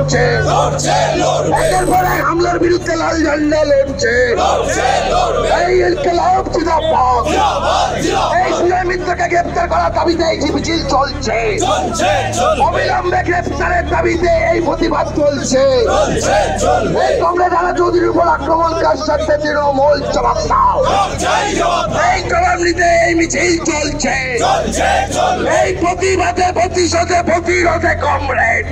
লড়ছে, একের পর এক হামলার বিরুদ্ধে লাল ঝান্ডা লড়ছে। এই ইনকিলাব জিন্দাবাদ, এই সুজয় মিত্রকে গ্রেপ্তার করার দাবিতে এই মিছিল চলছে, অবিলম্বে গ্রেপ্তারের দাবিতে এই প্রতিবাদ চলছে। এই কংগ্রেস আনা চৌধুরীর উপর আক্রমণকার সাথে তৃণমূল জবাব দাও, এই জবাব নিতে এই মিছিল চলছে। এই প্রতিবাদে প্রতিশোধে প্রতিরোধে কমরেড,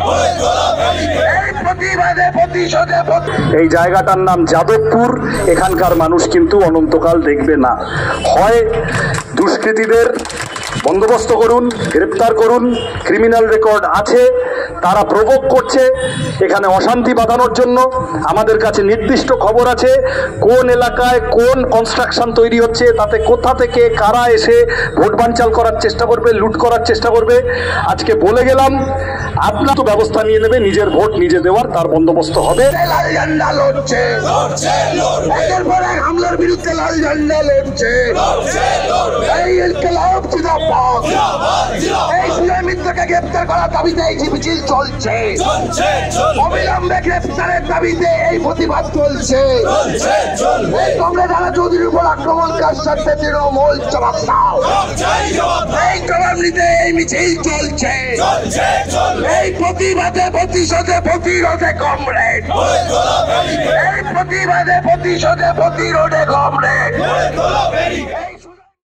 এই প্রতিবাদে প্রতিশোধে। এই জায়গাটার নাম যাদবপুর। এখানকার মানুষ কিন্তু অনন্তকাল দেখবে না। হয় দুষ্কৃতীদের বন্দোবস্ত করুন, গ্রেপ্তার করুন, ক্রিমিনাল রেকর্ড আছে, তারা প্রভোগ করছে এখানে অশান্তি বাঁধানোর জন্য। আমাদের কাছে নির্দিষ্ট খবর আছে কোন এলাকায় কোন কনস্ট্রাকশন তৈরি হচ্ছে, তাতে কোথা থেকে কারা এসে ভোট বানচাল করার চেষ্টা করবে, লুট করার চেষ্টা করবে। আজকে বলে গেলাম, আপনার তো ব্যবস্থা নিয়ে নেবে, নিজের ভোট নিজে দেওয়ার তার বন্দোবস্ত হবে। লাল ঝান্ডা লড়ছে, একের পর এক হামলার বিরুদ্ধে লাল ঝান্ডা লড়ছে। এই ইনকিলাব জিন্দাবাদ, এই সুজয় মিত্রকে গ্রেপ্তার করার দাবিতে এই মিছিল চলছে, অবিলম্বে গ্রেপ্তারের দাবিতে এই প্রতিবাদ চলছে। এই কংগ্রেস আনা চৌধুরীর উপর আক্রমণকার সাথে তৃণমূল জবাব দাও, এই জবাব নিতে এই মিছিল চলছে। এই প্রতিবাদে প্রতিশোধে প্রতিরোধে কমরেড, এই প্রতিবাদে প্রতিশোধে প্রতিরোধে কমরেড।